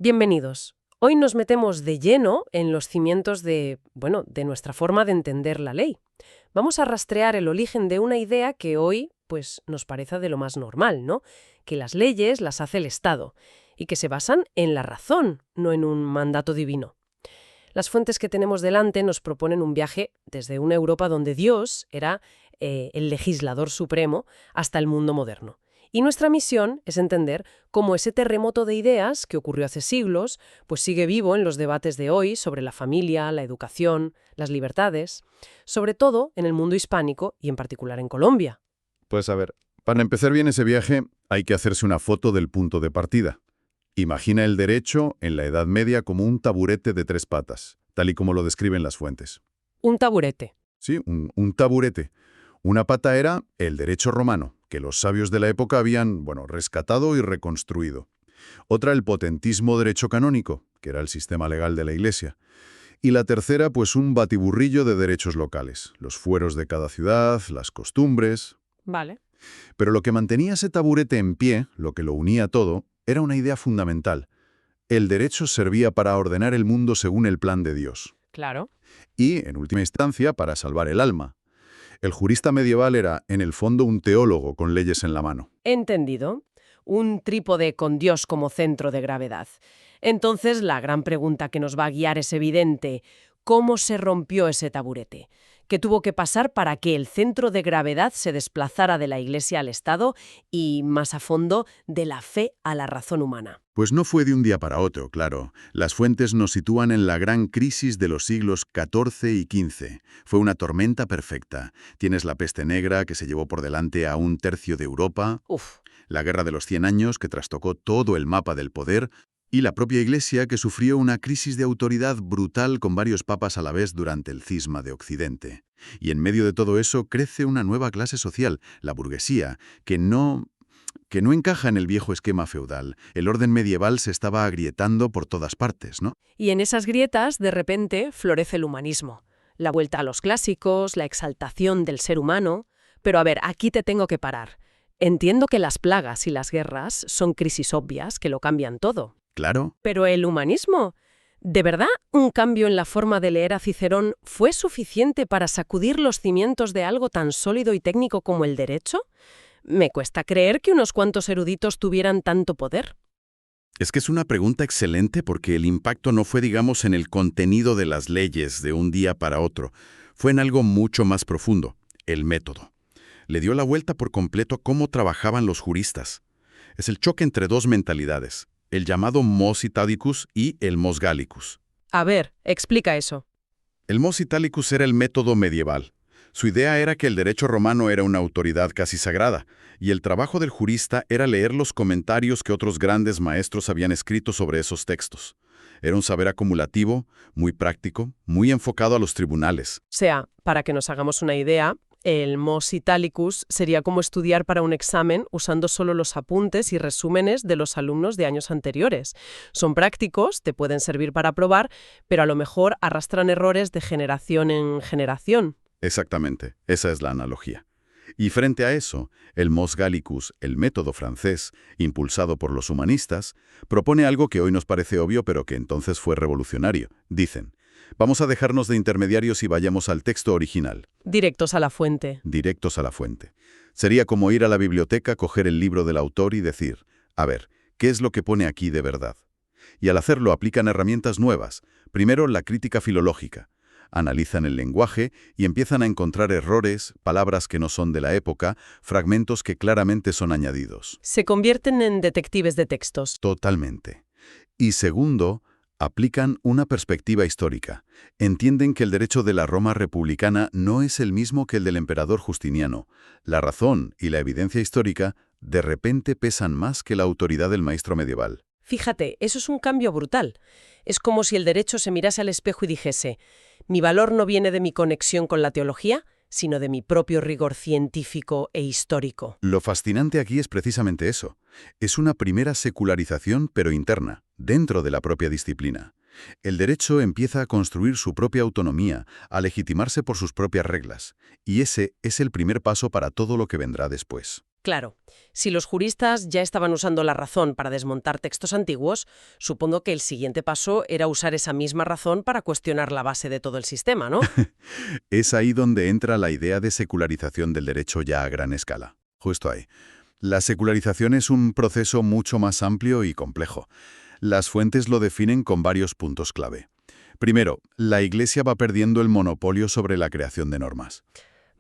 Bienvenidos. Hoy nos metemos de lleno en los cimientos de nuestra forma de entender la ley. Vamos a rastrear el origen de una idea que hoy, pues, nos parece de lo más normal, ¿no? Que las leyes las hace el Estado y que se basan en la razón, no en un mandato divino. Las fuentes que tenemos delante nos proponen un viaje desde una Europa donde Dios era el legislador supremo hasta el mundo moderno. Y nuestra misión es entender cómo ese terremoto de ideas que ocurrió hace siglos, pues sigue vivo en los debates de hoy sobre la familia, la educación, las libertades, sobre todo en el mundo hispánico y en particular en Colombia. Pues a ver, para empezar bien ese viaje hay que hacerse una foto del punto de partida. Imagina el derecho en la Edad Media como un taburete de 3 patas, tal y como lo describen las fuentes. Un taburete. Sí, un taburete. Una pata era el derecho romano, que los sabios de la época habían, rescatado y reconstruido. Otra, el potentísimo derecho canónico, que era el sistema legal de la Iglesia. Y la tercera, pues un batiburrillo de derechos locales, los fueros de cada ciudad, las costumbres. Vale. Pero lo que mantenía ese taburete en pie, lo que lo unía todo, era una idea fundamental. El derecho servía para ordenar el mundo según el plan de Dios. Claro. Y, en última instancia, para salvar el alma. El jurista medieval era, en el fondo, un teólogo con leyes en la mano. Entendido. Un trípode con Dios como centro de gravedad. Entonces, la gran pregunta que nos va a guiar es evidente. ¿Cómo se rompió ese taburete? ¿Qué tuvo que pasar para que el centro de gravedad se desplazara de la Iglesia al Estado y, más a fondo, de la fe a la razón humana? Pues no fue de un día para otro, claro. Las fuentes nos sitúan en la gran crisis de los siglos XIV y XV. Fue una tormenta perfecta. Tienes la peste negra que se llevó por delante a un tercio de Europa, la Guerra de los 100 años que trastocó todo el mapa del poder, y la propia Iglesia que sufrió una crisis de autoridad brutal con varios papas a la vez durante el cisma de Occidente. Y en medio de todo eso crece una nueva clase social, la burguesía, que no encaja en el viejo esquema feudal. El orden medieval se estaba agrietando por todas partes, ¿no? Y en esas grietas, de repente, florece el humanismo. La vuelta a los clásicos, la exaltación del ser humano. Pero a ver, aquí te tengo que parar. Entiendo que las plagas y las guerras son crisis obvias que lo cambian todo. Claro. Pero el humanismo, ¿de verdad un cambio en la forma de leer a Cicerón fue suficiente para sacudir los cimientos de algo tan sólido y técnico como el derecho? Me cuesta creer que unos cuantos eruditos tuvieran tanto poder. Es que es una pregunta excelente porque el impacto no fue, digamos, en el contenido de las leyes de un día para otro. Fue en algo mucho más profundo, el método. Le dio la vuelta por completo a cómo trabajaban los juristas. Es el choque entre dos mentalidades, el llamado mos italicus y el mos gallicus. A ver, explica eso. El mos italicus era el método medieval. Su idea era que el derecho romano era una autoridad casi sagrada, y el trabajo del jurista era leer los comentarios que otros grandes maestros habían escrito sobre esos textos. Era un saber acumulativo, muy práctico, muy enfocado a los tribunales. O sea, para que nos hagamos una idea, el mos italicus sería como estudiar para un examen usando solo los apuntes y resúmenes de los alumnos de años anteriores. Son prácticos, te pueden servir para probar, pero a lo mejor arrastran errores de generación en generación. Exactamente, esa es la analogía. Y frente a eso, el mos gallicus, el método francés, impulsado por los humanistas, propone algo que hoy nos parece obvio pero que entonces fue revolucionario. Dicen, vamos a dejarnos de intermediarios y vayamos al texto original. Directos a la fuente. Directos a la fuente. Sería como ir a la biblioteca, coger el libro del autor y decir, a ver, ¿qué es lo que pone aquí de verdad? Y al hacerlo aplican herramientas nuevas. Primero, la crítica filológica. Analizan el lenguaje y empiezan a encontrar errores, palabras que no son de la época, fragmentos que claramente son añadidos. Se convierten en detectives de textos. Totalmente. Y segundo, aplican una perspectiva histórica. Entienden que el derecho de la Roma republicana no es el mismo que el del emperador Justiniano. La razón y la evidencia histórica de repente pesan más que la autoridad del maestro medieval. Fíjate, eso es un cambio brutal. Es como si el derecho se mirase al espejo y dijese, mi valor no viene de mi conexión con la teología, sino de mi propio rigor científico e histórico. Lo fascinante aquí es precisamente eso. Es una primera secularización, pero interna, dentro de la propia disciplina. El derecho empieza a construir su propia autonomía, a legitimarse por sus propias reglas. Y ese es el primer paso para todo lo que vendrá después. Claro, si los juristas ya estaban usando la razón para desmontar textos antiguos, supongo que el siguiente paso era usar esa misma razón para cuestionar la base de todo el sistema, ¿no? Es ahí donde entra la idea de secularización del derecho ya a gran escala. Justo ahí. La secularización es un proceso mucho más amplio y complejo. Las fuentes lo definen con varios puntos clave. Primero, la Iglesia va perdiendo el monopolio sobre la creación de normas.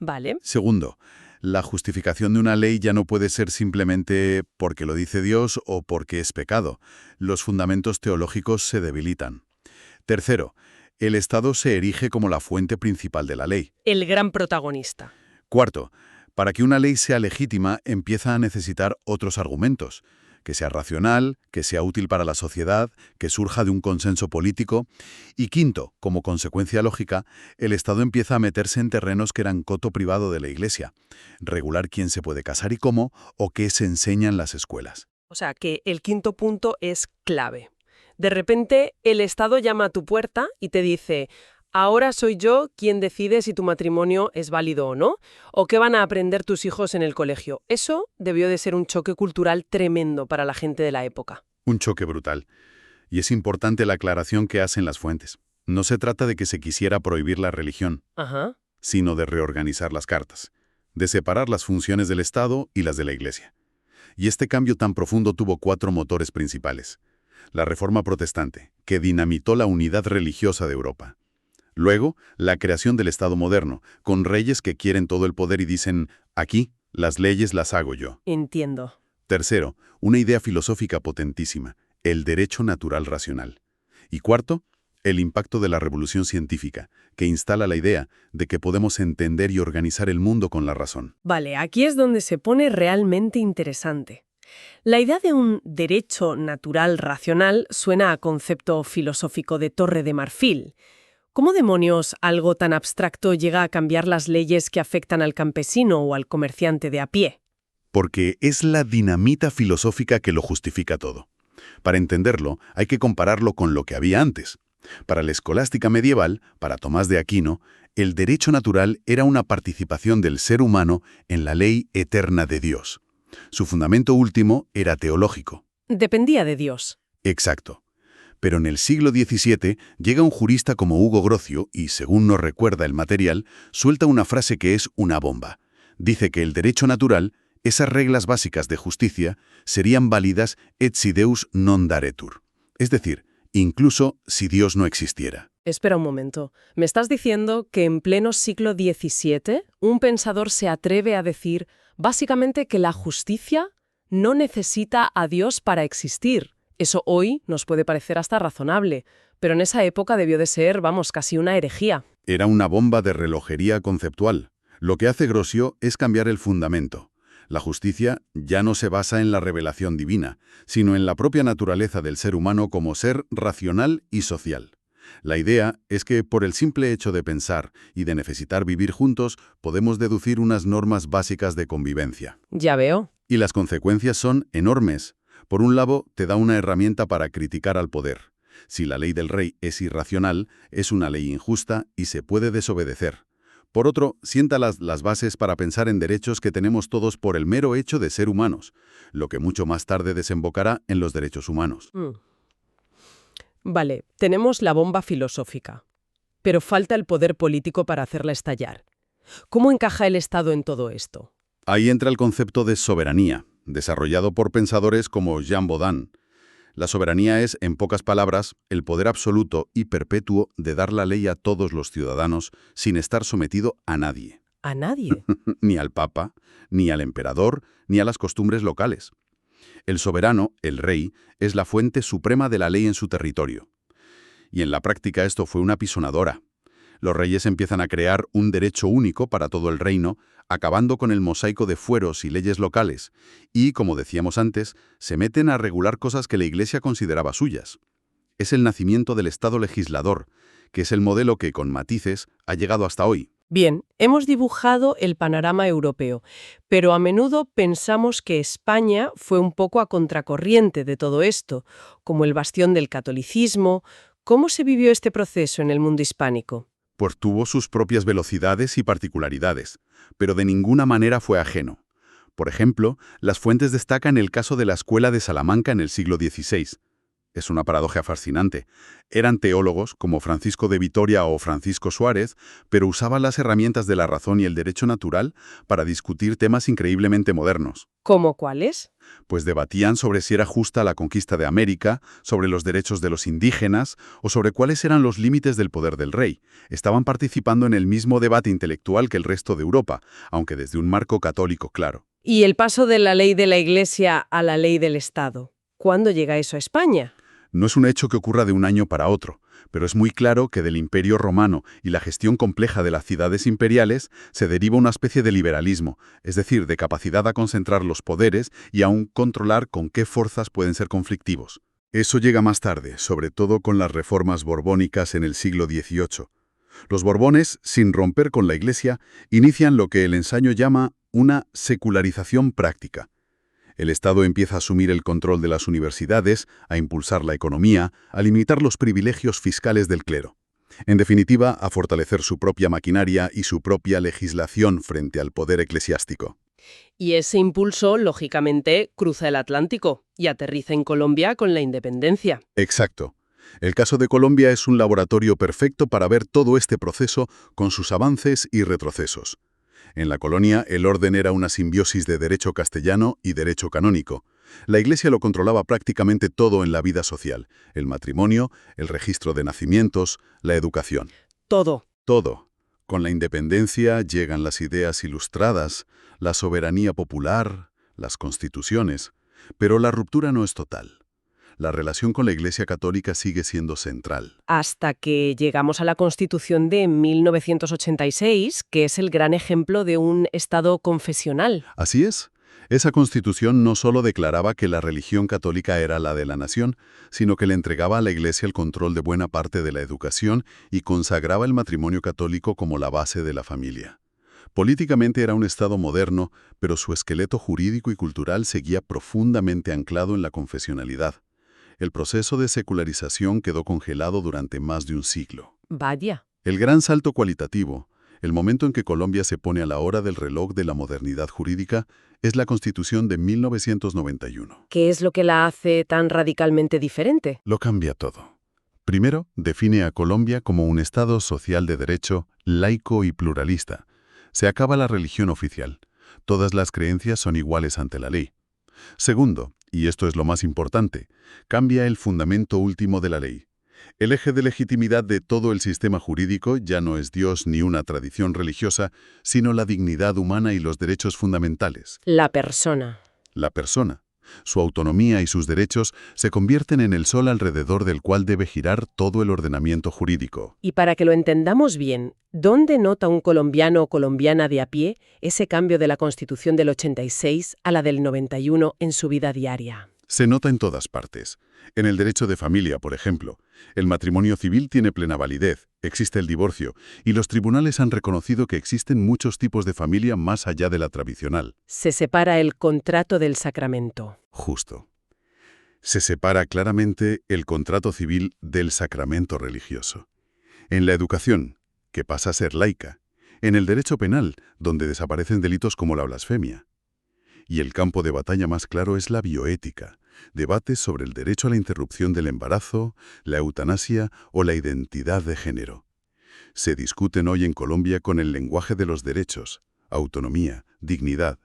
Vale. Segundo, la justificación de una ley ya no puede ser simplemente porque lo dice Dios o porque es pecado. Los fundamentos teológicos se debilitan. Tercero, el Estado se erige como la fuente principal de la ley. El gran protagonista. Cuarto, para que una ley sea legítima empieza a necesitar otros argumentos. Que sea racional, que sea útil para la sociedad, que surja de un consenso político. Y quinto, como consecuencia lógica, el Estado empieza a meterse en terrenos que eran coto privado de la Iglesia. Regular quién se puede casar y cómo, o qué se enseña en las escuelas. O sea, que el quinto punto es clave. De repente, el Estado llama a tu puerta y te dice: ahora soy yo quien decide si tu matrimonio es válido o no, o qué van a aprender tus hijos en el colegio. Eso debió de ser un choque cultural tremendo para la gente de la época. Un choque brutal. Y es importante la aclaración que hacen las fuentes. No se trata de que se quisiera prohibir la religión, Ajá. sino de reorganizar las cartas, de separar las funciones del Estado y las de la Iglesia. Y este cambio tan profundo tuvo 4 motores principales. La Reforma Protestante, que dinamitó la unidad religiosa de Europa. Luego, la creación del Estado moderno, con reyes que quieren todo el poder y dicen: aquí, las leyes las hago yo. Entiendo. Tercero, una idea filosófica potentísima, el derecho natural racional. Y cuarto, el impacto de la revolución científica, que instala la idea de que podemos entender y organizar el mundo con la razón. Vale, aquí es donde se pone realmente interesante. La idea de un derecho natural racional suena a concepto filosófico de Torre de Marfil. ¿Cómo demonios algo tan abstracto llega a cambiar las leyes que afectan al campesino o al comerciante de a pie? Porque es la dinamita filosófica que lo justifica todo. Para entenderlo, hay que compararlo con lo que había antes. Para la escolástica medieval, para Tomás de Aquino, el derecho natural era una participación del ser humano en la ley eterna de Dios. Su fundamento último era teológico. Dependía de Dios. Exacto. Pero en el siglo XVII llega un jurista como Hugo Grocio y, según nos recuerda el material, suelta una frase que es una bomba. Dice que el derecho natural, esas reglas básicas de justicia, serían válidas et si Deus non daretur. Es decir, incluso si Dios no existiera. Espera un momento. ¿Me estás diciendo que en pleno siglo XVII un pensador se atreve a decir básicamente que la justicia no necesita a Dios para existir? Eso hoy nos puede parecer hasta razonable, pero en esa época debió de ser, casi una herejía. Era una bomba de relojería conceptual. Lo que hace Grocio es cambiar el fundamento. La justicia ya no se basa en la revelación divina, sino en la propia naturaleza del ser humano como ser racional y social. La idea es que por el simple hecho de pensar y de necesitar vivir juntos, podemos deducir unas normas básicas de convivencia. Ya veo. Y las consecuencias son enormes. Por un lado, te da una herramienta para criticar al poder. Si la ley del rey es irracional, es una ley injusta y se puede desobedecer. Por otro, sienta las bases para pensar en derechos que tenemos todos por el mero hecho de ser humanos, lo que mucho más tarde desembocará en los derechos humanos. Vale, tenemos la bomba filosófica, pero falta el poder político para hacerla estallar. ¿Cómo encaja el Estado en todo esto? Ahí entra el concepto de soberanía, desarrollado por pensadores como Jean Bodin. La soberanía es, en pocas palabras, el poder absoluto y perpetuo de dar la ley a todos los ciudadanos sin estar sometido a nadie. ¿A nadie? Ni al Papa, ni al emperador, ni a las costumbres locales. El soberano, el rey, es la fuente suprema de la ley en su territorio. Y en la práctica esto fue una pisonadora. Los reyes empiezan a crear un derecho único para todo el reino, acabando con el mosaico de fueros y leyes locales, y, como decíamos antes, se meten a regular cosas que la Iglesia consideraba suyas. Es el nacimiento del Estado legislador, que es el modelo que, con matices, ha llegado hasta hoy. Bien, hemos dibujado el panorama europeo, pero a menudo pensamos que España fue un poco a contracorriente de todo esto, como el bastión del catolicismo. ¿Cómo se vivió este proceso en el mundo hispánico? Pues tuvo sus propias velocidades y particularidades, pero de ninguna manera fue ajeno. Por ejemplo, las fuentes destacan el caso de la Escuela de Salamanca en el siglo XVI. Es una paradoja fascinante. Eran teólogos, como Francisco de Vitoria o Francisco Suárez, pero usaban las herramientas de la razón y el derecho natural para discutir temas increíblemente modernos. ¿Cómo cuáles? Pues debatían sobre si era justa la conquista de América, sobre los derechos de los indígenas o sobre cuáles eran los límites del poder del rey. Estaban participando en el mismo debate intelectual que el resto de Europa, aunque desde un marco católico claro. ¿Y el paso de la ley de la Iglesia a la ley del Estado? ¿Cuándo llega eso a España? No es un hecho que ocurra de un año para otro, pero es muy claro que del Imperio Romano y la gestión compleja de las ciudades imperiales se deriva una especie de liberalismo, es decir, de capacidad a concentrar los poderes y aún controlar con qué fuerzas pueden ser conflictivos. Eso llega más tarde, sobre todo con las reformas borbónicas en el siglo XVIII. Los Borbones, sin romper con la Iglesia, inician lo que el ensayo llama una secularización práctica. El Estado empieza a asumir el control de las universidades, a impulsar la economía, a limitar los privilegios fiscales del clero. En definitiva, a fortalecer su propia maquinaria y su propia legislación frente al poder eclesiástico. Y ese impulso, lógicamente, cruza el Atlántico y aterriza en Colombia con la independencia. Exacto. El caso de Colombia es un laboratorio perfecto para ver todo este proceso con sus avances y retrocesos. En la colonia, el orden era una simbiosis de derecho castellano y derecho canónico. La Iglesia lo controlaba prácticamente todo en la vida social: el matrimonio, el registro de nacimientos, la educación. Todo. Todo. Con la independencia llegan las ideas ilustradas, la soberanía popular, las constituciones. Pero la ruptura no es total. La relación con la Iglesia Católica sigue siendo central. Hasta que llegamos a la Constitución de 1986, que es el gran ejemplo de un Estado confesional. Así es. Esa Constitución no solo declaraba que la religión católica era la de la nación, sino que le entregaba a la Iglesia el control de buena parte de la educación y consagraba el matrimonio católico como la base de la familia. Políticamente era un Estado moderno, pero su esqueleto jurídico y cultural seguía profundamente anclado en la confesionalidad. El proceso de secularización quedó congelado durante más de un siglo. Vaya. El gran salto cualitativo, el momento en que Colombia se pone a la hora del reloj de la modernidad jurídica, es la Constitución de 1991. ¿Qué es lo que la hace tan radicalmente diferente? Lo cambia todo. Primero, define a Colombia como un Estado social de derecho, laico y pluralista. Se acaba la religión oficial. Todas las creencias son iguales ante la ley. Segundo, y esto es lo más importante, cambia el fundamento último de la ley. El eje de legitimidad de todo el sistema jurídico ya no es Dios ni una tradición religiosa, sino la dignidad humana y los derechos fundamentales. La persona. La persona. Su autonomía y sus derechos se convierten en el sol alrededor del cual debe girar todo el ordenamiento jurídico. Y para que lo entendamos bien, ¿dónde nota un colombiano o colombiana de a pie ese cambio de la Constitución del 86 a la del 91 en su vida diaria? Se nota en todas partes. En el derecho de familia, por ejemplo, el matrimonio civil tiene plena validez, existe el divorcio, y los tribunales han reconocido que existen muchos tipos de familia más allá de la tradicional. Se separa el contrato del sacramento. Justo. Se separa claramente el contrato civil del sacramento religioso. En la educación, que pasa a ser laica. En el derecho penal, donde desaparecen delitos como la blasfemia. Y el campo de batalla más claro es la bioética, debates sobre el derecho a la interrupción del embarazo, la eutanasia o la identidad de género. Se discuten hoy en Colombia con el lenguaje de los derechos, autonomía, dignidad,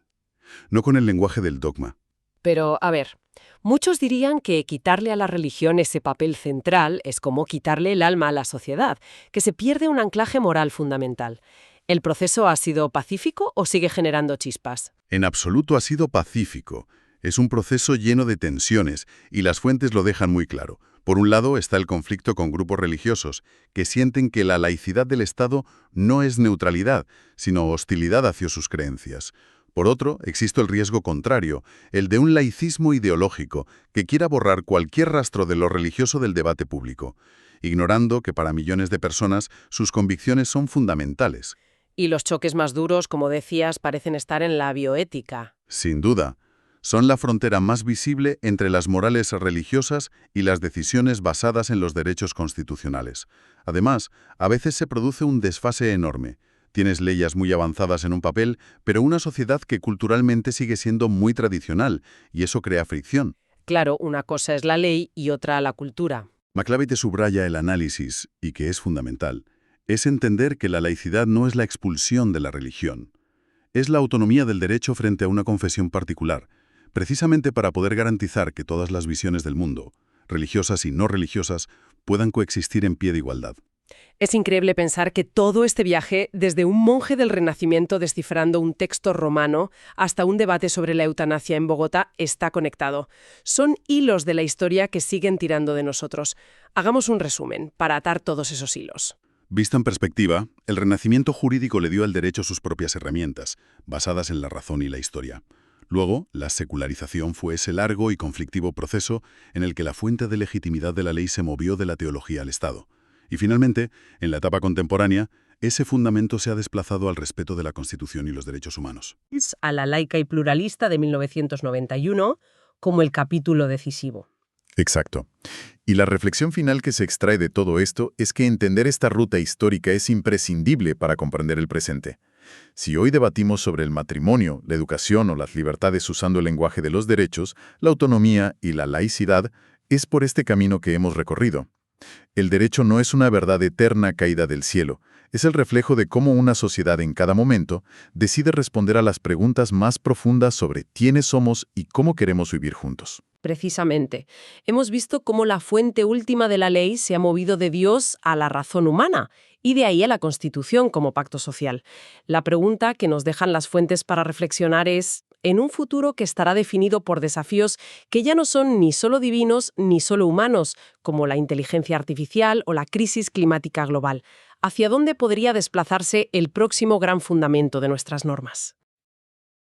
no con el lenguaje del dogma. Pero, a ver, muchos dirían que quitarle a la religión ese papel central es como quitarle el alma a la sociedad, que se pierde un anclaje moral fundamental. ¿El proceso ha sido pacífico o sigue generando chispas? En absoluto ha sido pacífico. Es un proceso lleno de tensiones, y las fuentes lo dejan muy claro. Por un lado está el conflicto con grupos religiosos, que sienten que la laicidad del Estado no es neutralidad, sino hostilidad hacia sus creencias. Por otro, existe el riesgo contrario, el de un laicismo ideológico, que quiera borrar cualquier rastro de lo religioso del debate público, ignorando que para millones de personas sus convicciones son fundamentales. Y los choques más duros, como decías, parecen estar en la bioética. Sin duda, son la frontera más visible entre las morales religiosas y las decisiones basadas en los derechos constitucionales. Además, a veces se produce un desfase enorme. Tienes leyes muy avanzadas en un papel, pero una sociedad que culturalmente sigue siendo muy tradicional, y eso crea fricción. Claro, una cosa es la ley y otra la cultura. McClavey te subraya el análisis, y que es fundamental, es entender que la laicidad no es la expulsión de la religión. Es la autonomía del derecho frente a una confesión particular, precisamente para poder garantizar que todas las visiones del mundo, religiosas y no religiosas, puedan coexistir en pie de igualdad. Es increíble pensar que todo este viaje, desde un monje del Renacimiento descifrando un texto romano hasta un debate sobre la eutanasia en Bogotá, está conectado. Son hilos de la historia que siguen tirando de nosotros. Hagamos un resumen para atar todos esos hilos. Visto en perspectiva, el Renacimiento jurídico le dio al derecho sus propias herramientas, basadas en la razón y la historia. Luego, la secularización fue ese largo y conflictivo proceso en el que la fuente de legitimidad de la ley se movió de la teología al Estado. Y finalmente, en la etapa contemporánea, ese fundamento se ha desplazado al respeto de la Constitución y los derechos humanos. A la laica y pluralista de 1991 como el capítulo decisivo. Exacto. Y la reflexión final que se extrae de todo esto es que entender esta ruta histórica es imprescindible para comprender el presente. Si hoy debatimos sobre el matrimonio, la educación o las libertades usando el lenguaje de los derechos, la autonomía y la laicidad, es por este camino que hemos recorrido. El derecho no es una verdad eterna caída del cielo, es el reflejo de cómo una sociedad en cada momento decide responder a las preguntas más profundas sobre quiénes somos y cómo queremos vivir juntos. Precisamente, hemos visto cómo la fuente última de la ley se ha movido de Dios a la razón humana y de ahí a la Constitución como pacto social. La pregunta que nos dejan las fuentes para reflexionar es, en un futuro que estará definido por desafíos que ya no son ni solo divinos ni solo humanos, como la inteligencia artificial o la crisis climática global, ¿hacia dónde podría desplazarse el próximo gran fundamento de nuestras normas?